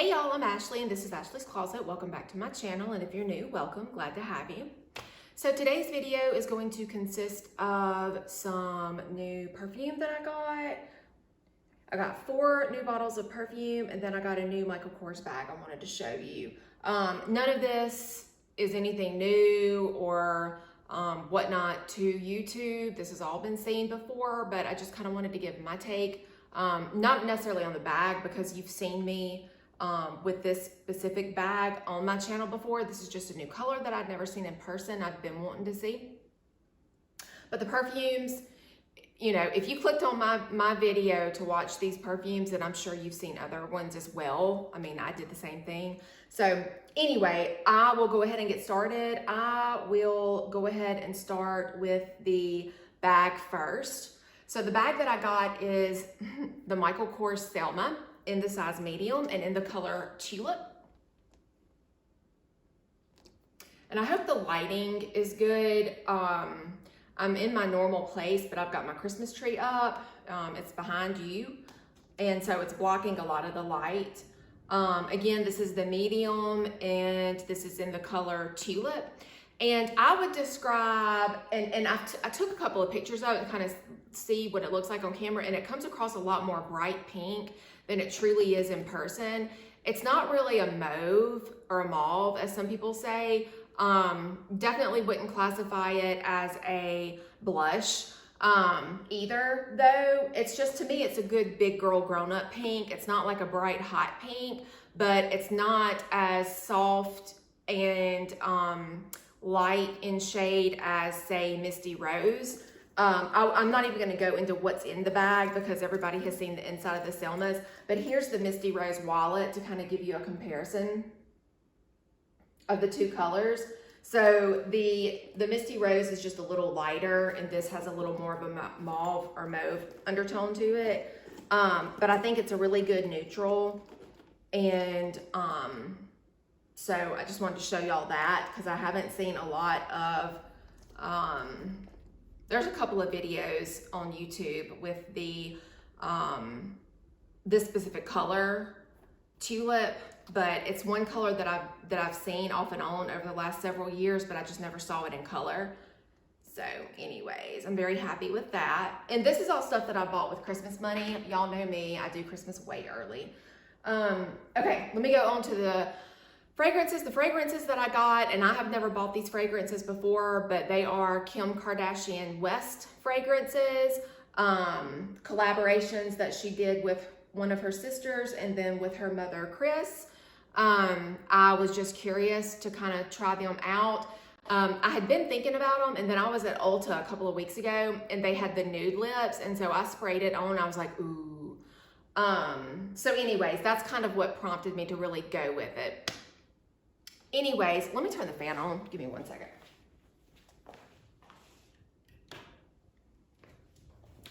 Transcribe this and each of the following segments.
Hey y'all, I'm Ashley and this is Ashley's Closet. Welcome back to my channel, and if you're new, welcome, glad to have you. So today's video is going to consist of some new perfume that I got. I got 4 new bottles of perfume, and then I got a new Michael Kors bag I wanted to show you. None of this is anything new or whatnot to YouTube. This has all been seen before, but I just kind of wanted to give my take. Not necessarily on the bag, because you've seen me with this specific bag on my channel before. This is just a new color that I'd never seen in person. I've been wanting to see. But the perfumes, you know, if you clicked on my video to watch these perfumes, then I'm sure you've seen other ones as well. I mean, I did the same thing. So anyway, I will go ahead and get started. I will go ahead and start with the bag first. So the bag that I got is the Michael Kors Selma in the size medium and in the color Tulip. And I hope the lighting is good. I'm in my normal place, but I've got my Christmas tree up. It's behind you, and so it's blocking a lot of the light. Again, this is the medium, and this is in the color Tulip. And I would describe, and I took a couple of pictures of it to kind of see what it looks like on camera, and it comes across a lot more bright pink than it truly is in person. It's not really a mauve or a mauve, as some people say. Definitely wouldn't classify it as a blush either, though. It's just, to me, it's a good big girl grown-up pink. It's not like a bright hot pink, but it's not as soft and light in shade as, say, Misty Rose. I'm not even going to go into what's in the bag because everybody has seen the inside of the Selmas, but here's the Misty Rose wallet to kind of give you a comparison of the two colors. So the Misty Rose is just a little lighter, and this has a little more of a mauve or mauve undertone to it. But I think it's a really good neutral, and so I just wanted to show y'all that because I haven't seen a lot of there's a couple of videos on YouTube with the this specific color Tulip, but it's one color that I've seen off and on over the last several years, but I just never saw it in color. So anyways, I'm very happy with that. And this is all stuff that I bought with Christmas money. Y'all know me, I do Christmas way early. Okay, let me go on to the fragrances. The fragrances that I got, and I have never bought these fragrances before, but they are Kim Kardashian West fragrances, collaborations that she did with one of her sisters and then with her mother, Kris. I was just curious to kind of try them out. I had been thinking about them, and then I was at Ulta a couple of weeks ago, and they had the Nude Lips, and so I sprayed it on. I was like, ooh. So anyways, that's kind of what prompted me to really go with it. Anyways, let me turn the fan on. Give me 1 second.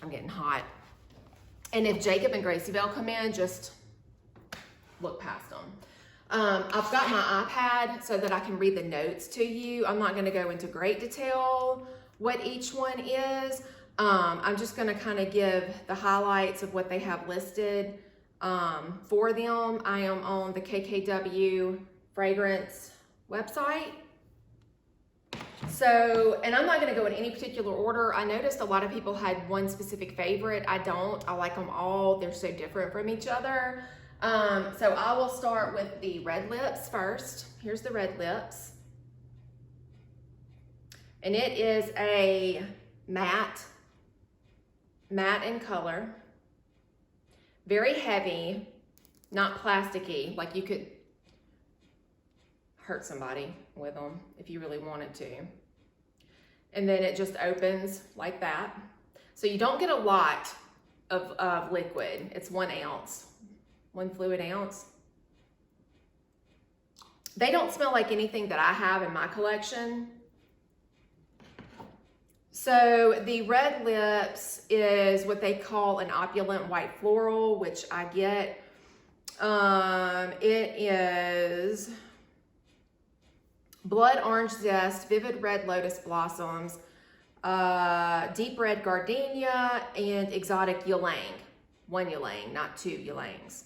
I'm getting hot. And if Jacob and Gracie Bell come in, just look past them. I've got my iPad so that I can read the notes to you. I'm not going to go into great detail what each one is. I'm just going to kind of give the highlights of what they have listed for them. I am on the KKW fragrance website. So, and I'm not going to go in any particular order. I noticed a lot of people had one specific favorite. I don't. I like them all. They're so different from each other. So I will start with the Red Lips first. Here's the Red Lips. And it is a matte in color. Very heavy, not plasticky, like you could hurt somebody with them if you really wanted to. And then it just opens like that. So you don't get a lot of liquid. It's 1 ounce, 1 fluid ounce. They don't smell like anything that I have in my collection. So the Red Lips is what they call an opulent white floral, which I get. It is blood orange zest, vivid red lotus blossoms, deep red gardenia, and exotic ylang. 1 ylang, not 2 ylangs.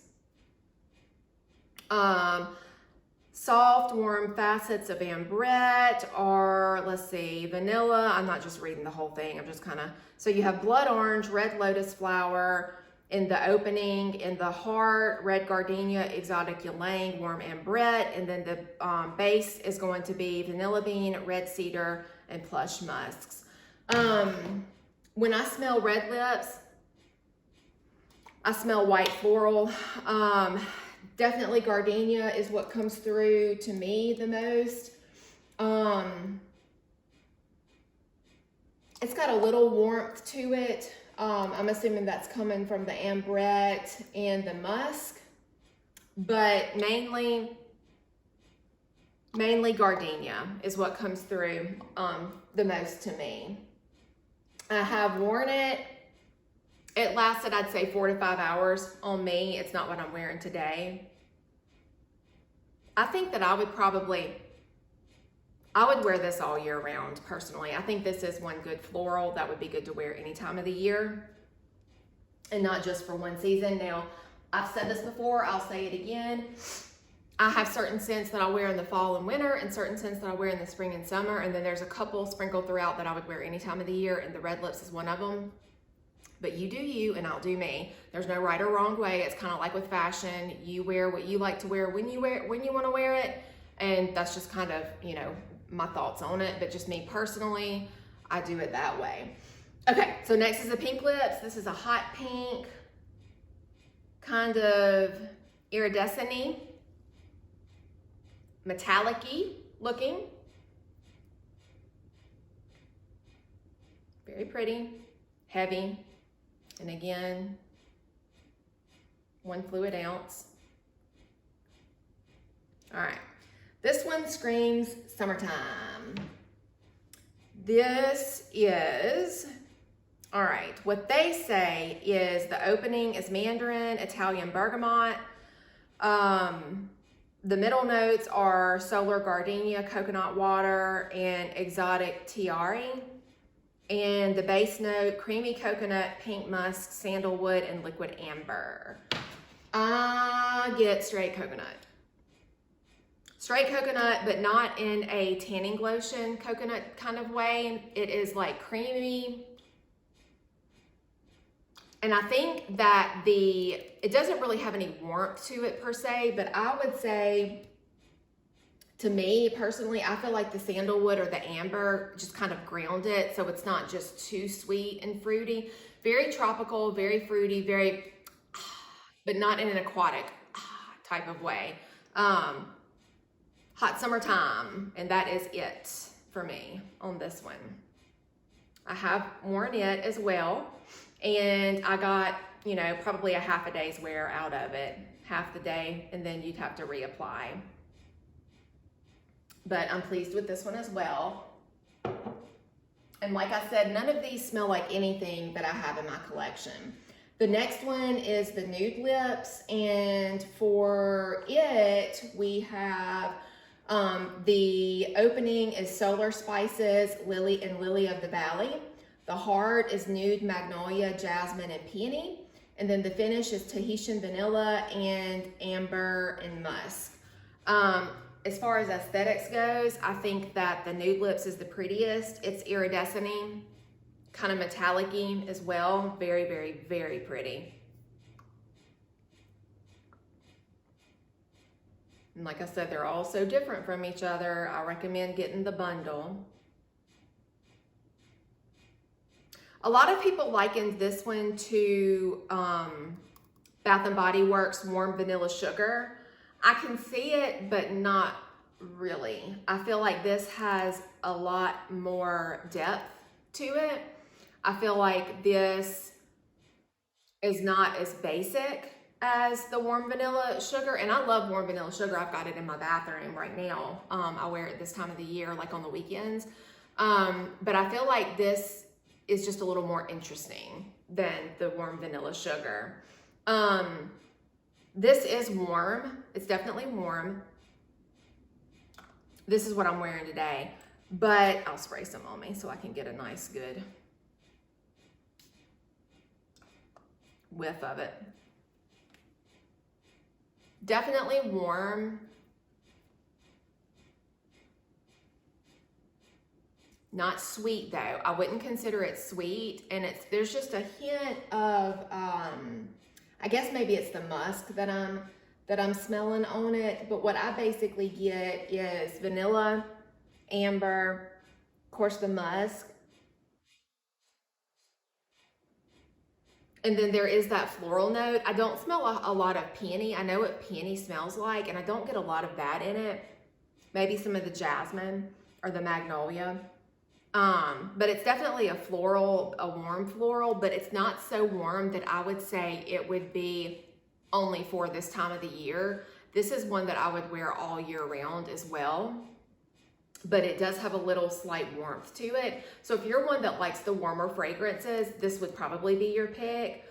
Soft, warm facets of ambrette are, let's see, vanilla. I'm not just reading the whole thing. I'm just kind of, so you have blood orange, red lotus flower in the opening, in the heart, red gardenia, exotic ylang, warm ambrette. And then the base is going to be vanilla bean, red cedar, and plush musks. When I smell red lips, I smell white floral. Definitely gardenia is what comes through to me the most. It's got a little warmth to it. I'm assuming that's coming from the ambrette and the musk, but mainly gardenia is what comes through the most to me. I have worn it. It lasted, I'd say, 4 to 5 hours on me. It's not what I'm wearing today. I think that I would wear this all year round, personally. I think this is one good floral that would be good to wear any time of the year and not just for one season. Now, I've said this before, I'll say it again. I have certain scents that I wear in the fall and winter and certain scents that I wear in the spring and summer. And then there's a couple sprinkled throughout that I would wear any time of the year, and the red lips is one of them. But you do you and I'll do me. There's no right or wrong way. It's kind of like with fashion. You wear what you like to wear when you want to wear it. And that's just kind of, you know, my thoughts on it. But just me personally, I do it that way. Okay, so next is the pink lips. This is a hot pink, kind of iridescent-y, metallic-y looking. Very pretty, heavy. And again, 1 fluid ounce. All right, this one screams summertime. This is, all right, what they say is the opening is mandarin, Italian bergamot. The middle notes are solar gardenia, coconut water, and exotic tiare. And the base note, creamy coconut, pink musk, sandalwood, and liquid amber. I get straight coconut. Straight coconut, but not in a tanning lotion coconut kind of way. It is like creamy. And I think that it doesn't really have any warmth to it per se, but I would say, to me personally, I feel like the sandalwood or the amber just kind of ground it, so it's not just too sweet and fruity. Very tropical, very fruity, very, but not in an aquatic type of way. Hot summertime, and that is it for me on this one. I have worn it as well, and I got, you know, probably a half a day's wear out of it, half the day, and then you'd have to reapply. But I'm pleased with this one as well. And like I said, none of these smell like anything that I have in my collection. The next one is the Nude Lips, and for it, we have the opening is Solar Spices, Lily and Lily of the Valley. The heart is Nude Magnolia, Jasmine, and Peony. And then the finish is Tahitian Vanilla and Amber and Musk. As far as aesthetics goes, I think that the Nude Lips is the prettiest. It's iridescent-y, kind of metallic-y as well. Very, very, very pretty. And like I said, they're all so different from each other. I recommend getting the bundle. A lot of people likened this one to Bath & Body Works Warm Vanilla Sugar. I can see it, but not really. I feel like this has a lot more depth to it. I feel like this is not as basic as the Warm Vanilla Sugar, and I love Warm Vanilla Sugar. I've got it in my bathroom right now. I wear it this time of the year, like on the weekends. But I feel like this is just a little more interesting than the Warm Vanilla Sugar. This is warm. It's definitely warm. This is what I'm wearing today, but I'll spray some on me so I can get a nice good whiff of it. Definitely warm. Not sweet though. I wouldn't consider it sweet. And there's just a hint of, I guess maybe it's the musk that I'm smelling on it. But what I basically get is vanilla, amber, of course the musk. And then there is that floral note. I don't smell a lot of peony. I know what peony smells like, and I don't get a lot of that in it. Maybe some of the jasmine or the magnolia. But it's definitely a floral, a warm floral, but it's not so warm that I would say it would be only for this time of the year. This is one that I would wear all year round as well, but it does have a little slight warmth to it. So if you're one that likes the warmer fragrances, this would probably be your pick.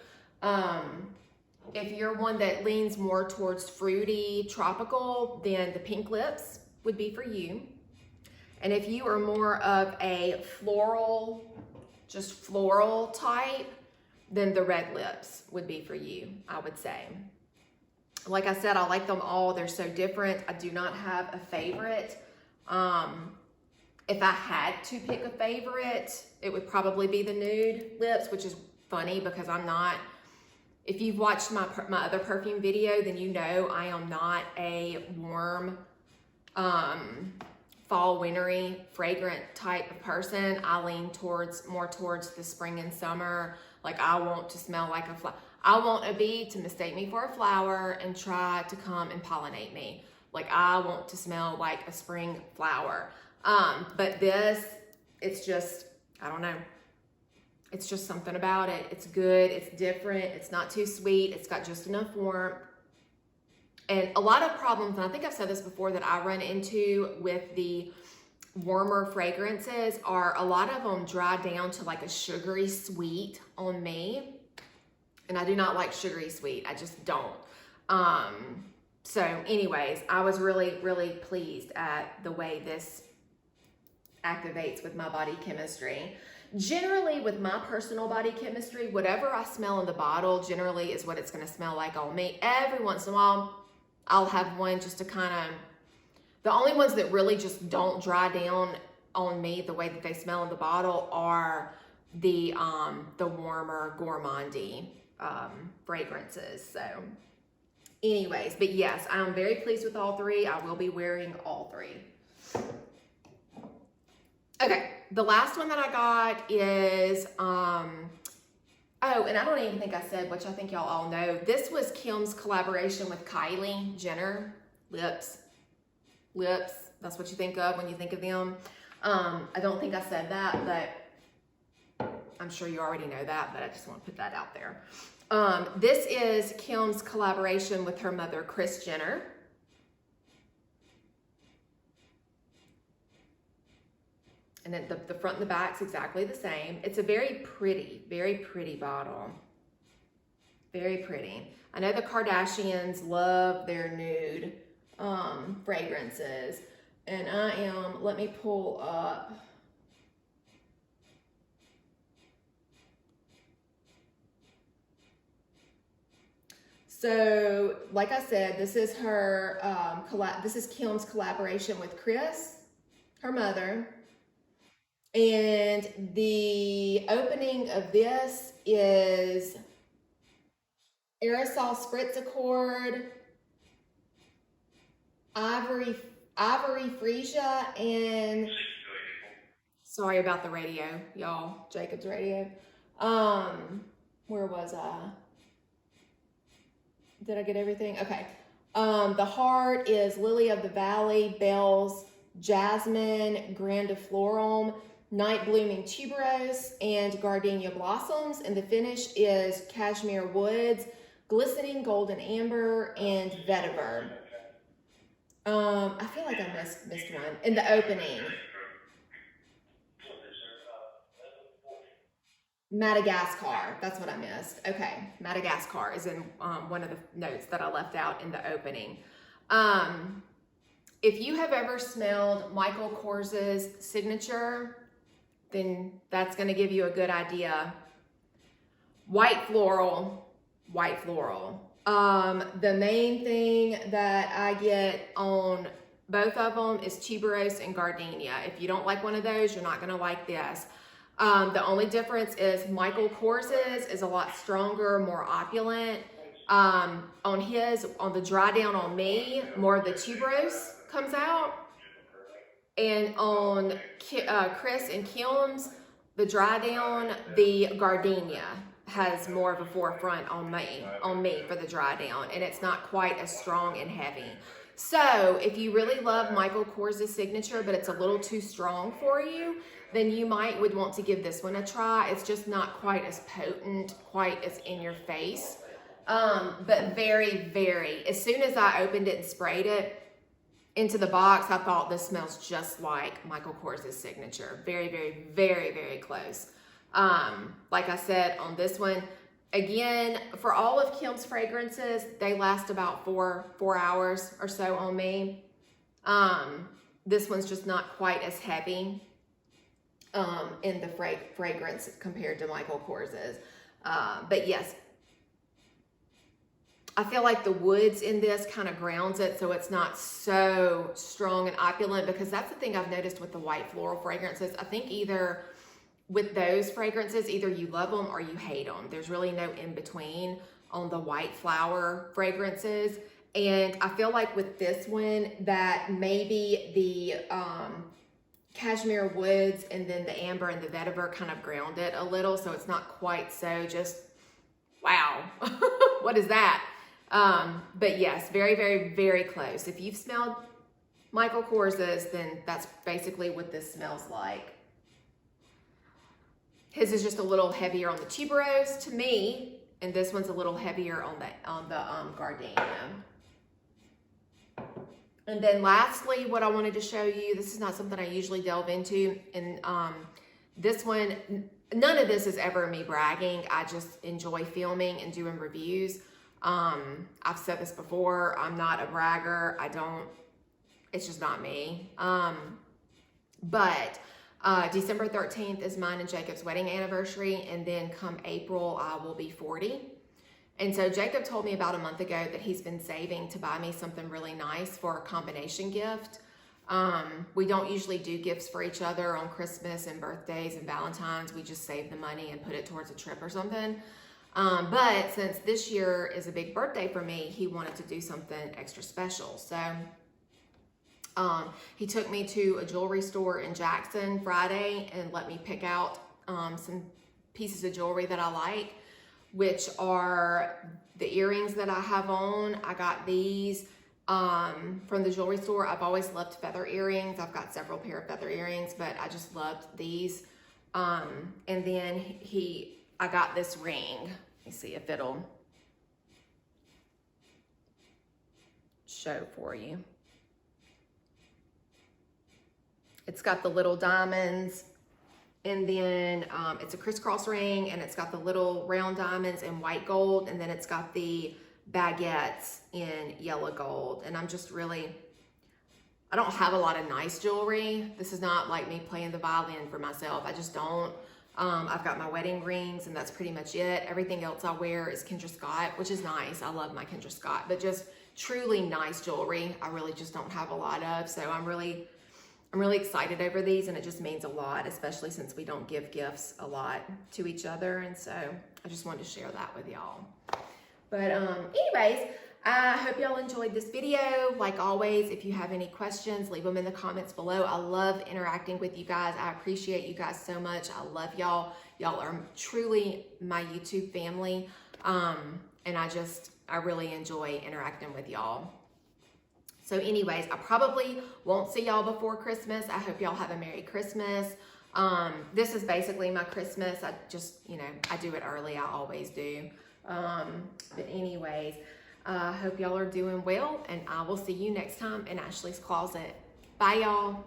If you're one that leans more towards fruity, tropical, then the Pink Lips would be for you. And if you are more of a floral, just floral type, then the Red Lips would be for you, I would say. Like I said, I like them all. They're so different. I do not have a favorite. If I had to pick a favorite, it would probably be the Nude Lips, which is funny because I'm not, if you've watched my other perfume video, then you know I am not a warm, fall, wintry, fragrant type of person. I lean more towards the spring and summer. Like I want to smell like a flower. I want a bee to mistake me for a flower and try to come and pollinate me. Like I want to smell like a spring flower. But this, it's just, I don't know. It's just something about it. It's good. It's different. It's not too sweet. It's got just enough warmth. And a lot of problems, and I think I've said this before, that I run into with the warmer fragrances are a lot of them dry down to like a sugary sweet on me. And I do not like sugary sweet. I just don't. So anyways, I was really, really pleased at the way this activates with my body chemistry. Generally, with my personal body chemistry, whatever I smell in the bottle generally is what it's going to smell like on me. Every once in a while, I'll have one just to kind of, the only ones that really just don't dry down on me the way that they smell in the bottle are the warmer gourmandy fragrances. So anyways, but yes, I'm very pleased with all three. I will be wearing all three. Okay, the last one that I got is, oh, and I don't even think I said, which I think y'all all know, this was Kim's collaboration with Kylie Jenner. Lips, that's what you think of when you think of them. I don't think I said that, but I'm sure you already know that, but I just want to put that out there. This is Kim's collaboration with her mother, Kris Jenner. And then the front and the back's exactly the same. It's a very pretty bottle. Very pretty. I know the Kardashians love their nude fragrances. And let me pull up. So, like I said, this is her, this is Kim's collaboration with Kris, her mother. And the opening of this is aerosol spritz accord, ivory freesia, and sorry about the radio, y'all. Jacob's radio. Where was I? Did I get everything? Okay. The heart is Lily of the Valley, Bells, Jasmine, Grandiflorum, Night Blooming Tuberose, and Gardenia Blossoms. And the finish is Cashmere Woods, Glistening Golden Amber, and Vetiver. I feel like I missed one in the opening. Madagascar, that's what I missed. Okay, Madagascar is in one of the notes that I left out in the opening. If you have ever smelled Michael Kors's signature, then that's going to give you a good idea. White floral, The main thing that I get on both of them is tuberose and gardenia. If you don't like one of those, you're not gonna like this. The only difference is Michael Kors's is a lot stronger, more opulent. On the dry down on me, more of the tuberose comes out. And on Kris and Kim's, the dry down, the gardenia has more of a forefront on me for the dry down, and it's not quite as strong and heavy. So if you really love Michael Kors's signature, but it's a little too strong for you, then you would want to give this one a try. It's just not quite as potent, quite as in your face, but very, very, as soon as I opened it and sprayed it into the box, I thought this smells just like Michael Kors's signature. Very, very, very, very close. Like I said, on this one, again, for all of Kim's fragrances, they last about four hours or so on me. This one's just not quite as heavy in the fragrance compared to Michael Kors's. But yes, I feel like the woods in this kind of grounds it, so it's not so strong and opulent, because that's the thing I've noticed with the white floral fragrances. I think either with those fragrances, either you love them or you hate them. There's really no in between on the white flower fragrances. And I feel like with this one that maybe the cashmere woods and then the amber and the vetiver kind of ground it a little, so it's not quite so just, wow, what is that? But yes, very, very, very close. If you've smelled Michael Kors's, then that's basically what this smells like. His is just a little heavier on the tuberose to me, and this one's a little heavier on the gardenia. And then lastly, what I wanted to show you, this is not something I usually delve into, and this one, none of this is ever me bragging. I just enjoy filming and doing reviews. I've said this before, I'm not a bragger. It's just not me. But December 13th is mine and Jacob's wedding anniversary, and then come April, I will be 40. And so Jacob told me about a month ago that he's been saving to buy me something really nice for a combination gift. We don't usually do gifts for each other on Christmas and birthdays and Valentine's. We just save the money and put it towards a trip or something. But since this year is a big birthday for me, he wanted to do something extra special. So he took me to a jewelry store in Jackson Friday and let me pick out some pieces of jewelry that I like, which are the earrings that I have on. I got these from the jewelry store. I've always loved feather earrings. I've got several pair of feather earrings, but I just loved these. And then I got this ring. Let me see if it'll show for you. It's got the little diamonds, and then it's a crisscross ring, and it's got the little round diamonds in white gold, and then it's got the baguettes in yellow gold. And I'm just really, I don't have a lot of nice jewelry. This is not like me playing the violin for myself. I just don't. I've got my wedding rings, and that's pretty much it. Everything else I wear is Kendra Scott, which is nice. I love my Kendra Scott, but just truly nice jewelry, I really just don't have a lot of. So I'm really excited over these, and it just means a lot, especially since we don't give gifts a lot to each other. And so I just wanted to share that with y'all. But anyways, I hope y'all enjoyed this video. Like always, if you have any questions, leave them in the comments below. I love interacting with you guys. I appreciate you guys so much. I love y'all. Y'all are truly my YouTube family. And I really enjoy interacting with y'all. So anyways, I probably won't see y'all before Christmas. I hope y'all have a Merry Christmas. This is basically my Christmas. I just, I do it early. I always do. But anyways, I hope y'all are doing well, and I will see you next time in Ashley's Closet. Bye, y'all.